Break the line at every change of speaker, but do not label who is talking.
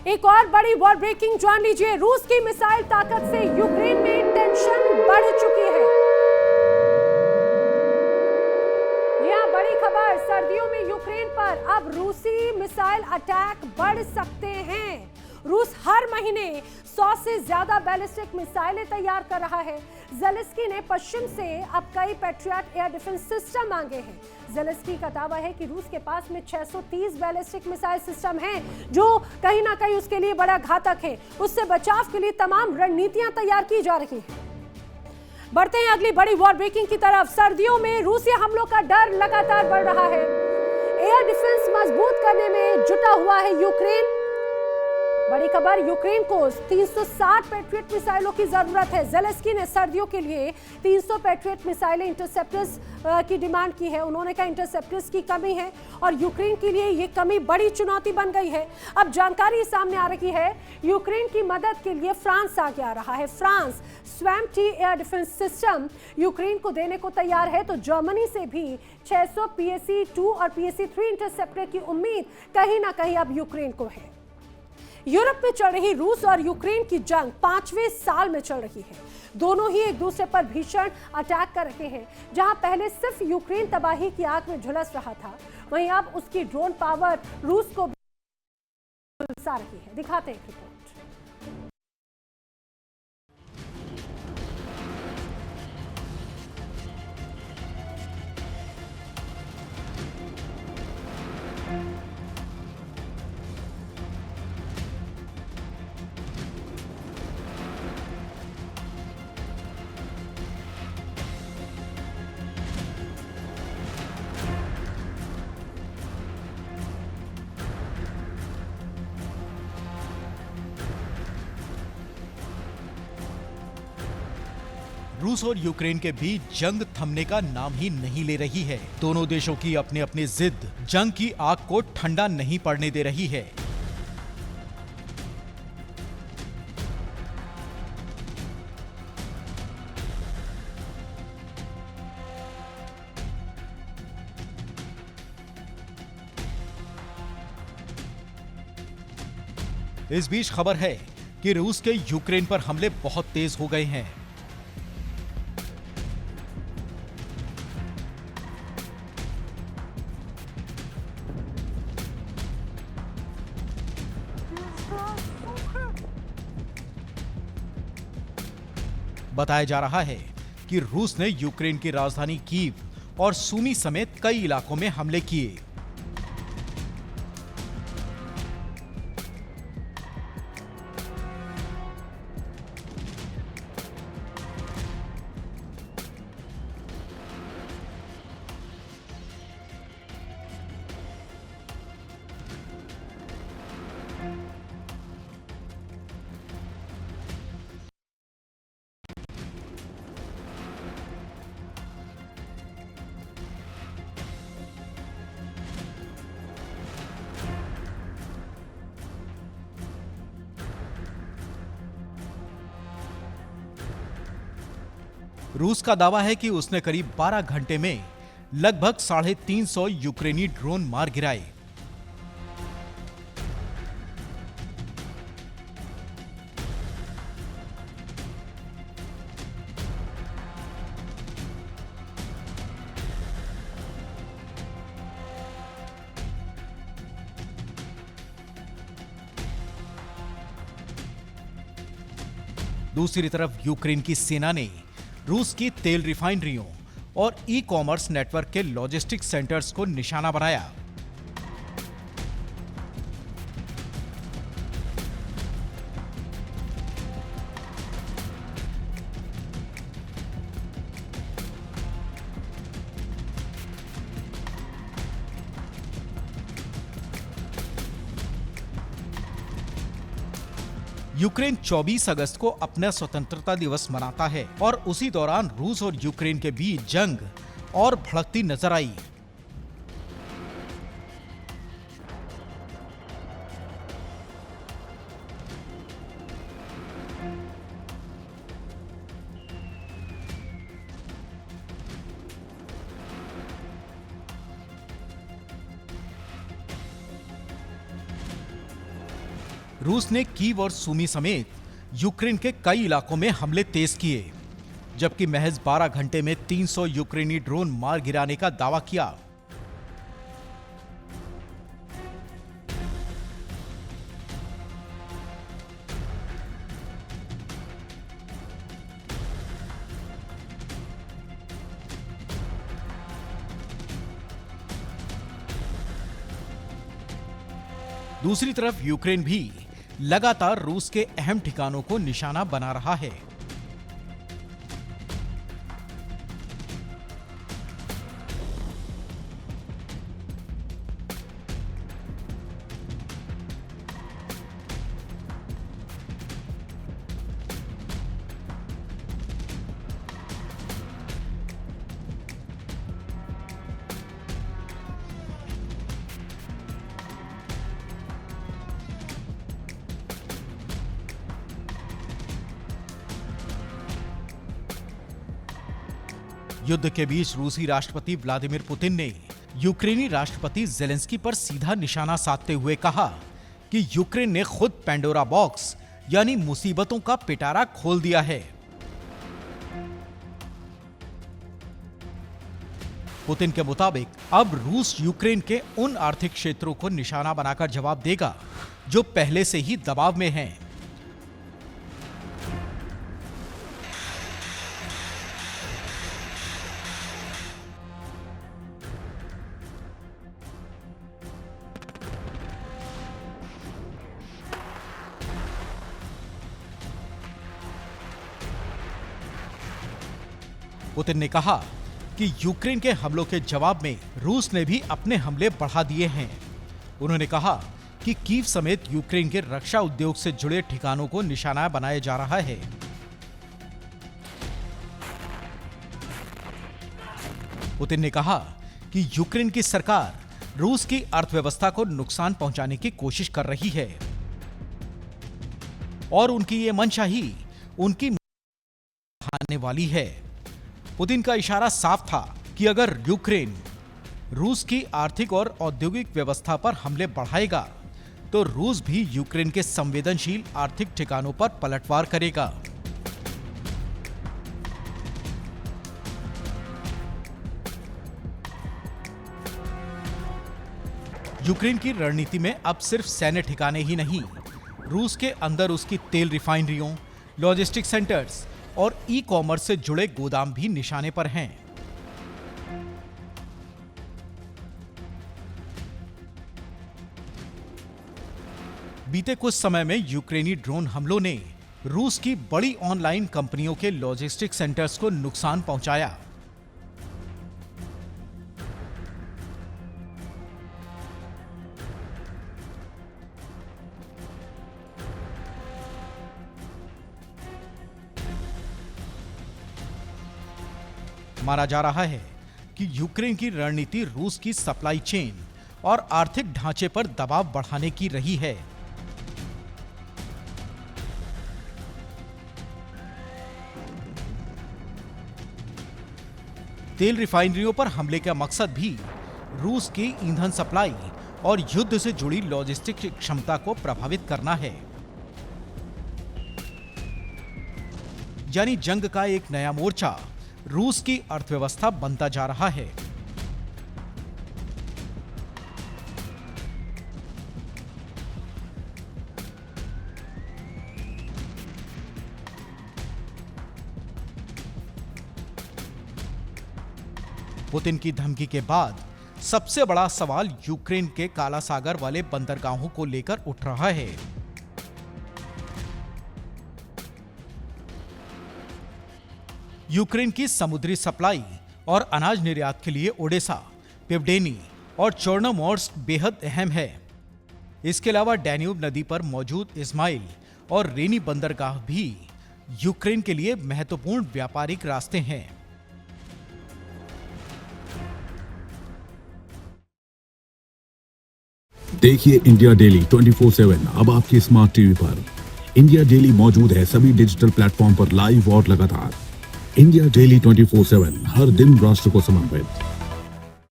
एक और बड़ी वॉर ब्रेकिंग जान लीजिए। रूस की मिसाइल ताकत से यूक्रेन में टेंशन बढ़ चुकी है। यह बड़ी खबर, सर्दियों में यूक्रेन पर अब रूसी मिसाइल अटैक बढ़ सकते हैं। रूस हर महीने 100 से ज्यादा बैलिस्टिक मिसाइलें तैयार कर रहा है। ज़ेलेंस्की ने पश्चिम से अब कई पैट्रियट एयर डिफेंस सिस्टम मांगे हैं। ज़ेलेंस्की का दावा है कि रूस के पास में 630 बैलिस्टिक मिसाइल सिस्टम हैं, जो कहीं ना कहीं उसके लिए बड़ा घातक है। उससे बचाव के लिए तमाम रणनीतियां तैयार की जा रही हैं। बढ़ते हैं अगली बड़ी वॉर ब्रेकिंग की तरफ। सर्दियों में रूसी हमलों का डर लगातार बढ़ रहा है। एयर डिफेंस मजबूत करने में जुटा हुआ है यूक्रेन। बड़ी खबर, यूक्रेन को 360 पैट्रियट मिसाइलों की जरूरत है। ज़ेलेंस्की ने सर्दियों के लिए 300 पैट्रियट मिसाइलें इंटरसेप्टर्स की डिमांड की है। उन्होंने कहा इंटरसेप्टर्स की कमी है और यूक्रेन के लिए ये कमी बड़ी चुनौती बन गई है। अब जानकारी सामने आ रही है, यूक्रेन की मदद के लिए फ्रांस आगे आ रहा है। France swum T air defence system Ukraine को देने को तैयार है, तो जर्मनी से भी 600 PSE-2 और PSE-3 इंटरसेप्टर की उम्मीद कहीं ना कहीं अब यूक्रेन को है। यूरोप में चल रही रूस और यूक्रेन की जंग 5वें साल में चल रही है। दोनों ही एक दूसरे पर भीषण अटैक कर रहे हैं। जहां पहले सिर्फ यूक्रेन तबाही की आग में झुलस रहा था, वहीं अब उसकी ड्रोन पावर रूस को झुलसा रही है। दिखाते हैं रिपोर्ट।
रूस और यूक्रेन के बीच जंग थमने का नाम ही नहीं ले रही है। दोनों देशों की अपनी अपनी जिद जंग की आग को ठंडा नहीं पड़ने दे रही है। इस बीच खबर है कि रूस के यूक्रेन पर हमले बहुत तेज हो गए हैं। बताया जा रहा है कि रूस ने यूक्रेन की राजधानी कीव और सूमी समेत कई इलाकों में हमले किए। रूस का दावा है कि उसने करीब 12 घंटे में लगभग 350 यूक्रेनी ड्रोन मार गिराए। दूसरी तरफ यूक्रेन की सेना ने रूस की तेल रिफाइनरियों और ई कॉमर्स नेटवर्क के लॉजिस्टिक सेंटर्स को निशाना बनाया। यूक्रेन 24 अगस्त को अपना स्वतंत्रता दिवस मनाता है और उसी दौरान रूस और यूक्रेन के बीच जंग और भड़कती नजर आई। रूस ने कीव और सूमी समेत यूक्रेन के कई इलाकों में हमले तेज किए, जबकि महज 12 घंटे में 300 यूक्रेनी ड्रोन मार गिराने का दावा किया। दूसरी तरफ यूक्रेन भी लगातार रूस के अहम ठिकानों को निशाना बना रहा है। युद्ध के बीच रूसी राष्ट्रपति व्लादिमीर पुतिन ने यूक्रेनी राष्ट्रपति जेलेंस्की पर सीधा निशाना साधते हुए कहा कि यूक्रेन ने खुद पैंडोरा बॉक्स यानी मुसीबतों का पिटारा खोल दिया है। पुतिन के मुताबिक अब रूस यूक्रेन के उन आर्थिक क्षेत्रों को निशाना बनाकर जवाब देगा जो पहले से ही दबाव में हैं। पुतिन ने कहा कि यूक्रेन के हमलों के जवाब में रूस ने भी अपने हमले बढ़ा दिए हैं। उन्होंने कहा कि कीव समेत यूक्रेन के रक्षा उद्योग से जुड़े ठिकानों को निशाना बनाया जा रहा है। पुतिन ने कहा कि यूक्रेन की सरकार रूस की अर्थव्यवस्था को नुकसान पहुंचाने की कोशिश कर रही है और उनकी ये मंशा ही उनकी आने वाली है। पुतिन का इशारा साफ था कि अगर यूक्रेन रूस की आर्थिक और औद्योगिक व्यवस्था पर हमले बढ़ाएगा तो रूस भी यूक्रेन के संवेदनशील आर्थिक ठिकानों पर पलटवार करेगा। यूक्रेन की रणनीति में अब सिर्फ सैन्य ठिकाने ही नहीं, रूस के अंदर उसकी तेल रिफाइनरियों, लॉजिस्टिक सेंटर्स और ई कॉमर्स से जुड़े गोदाम भी निशाने पर हैं। बीते कुछ समय में यूक्रेनी ड्रोन हमलों ने रूस की बड़ी ऑनलाइन कंपनियों के लॉजिस्टिक सेंटर्स को नुकसान पहुंचाया। माना जा रहा है कि यूक्रेन की रणनीति रूस की सप्लाई चेन और आर्थिक ढांचे पर दबाव बढ़ाने की रही है। तेल रिफाइनरियों पर हमले का मकसद भी रूस की ईंधन सप्लाई और युद्ध से जुड़ी लॉजिस्टिक क्षमता को प्रभावित करना है। यानी जंग का एक नया मोर्चा रूस की अर्थव्यवस्था बनता जा रहा है। पुतिन की धमकी के बाद सबसे बड़ा सवाल यूक्रेन के काला सागर वाले बंदरगाहों को लेकर उठ रहा है। यूक्रेन की समुद्री सप्लाई और अनाज निर्यात के लिए ओडेसा, पिवडेनी और चोर्नोमोर्स्क बेहद अहम है। इसके अलावा डैन्यूब नदी पर मौजूद इस्माइल और रेनी बंदरगाह भी यूक्रेन के लिए महत्वपूर्ण व्यापारिक रास्ते हैं।
देखिए इंडिया डेली 24/7 अब आपके स्मार्ट टीवी पर। इंडिया डेली मौजूद है सभी डिजिटल प्लेटफॉर्म पर लाइव और लगातार। इंडिया डेली 24/7 हर दिन राष्ट्र को समर्पित।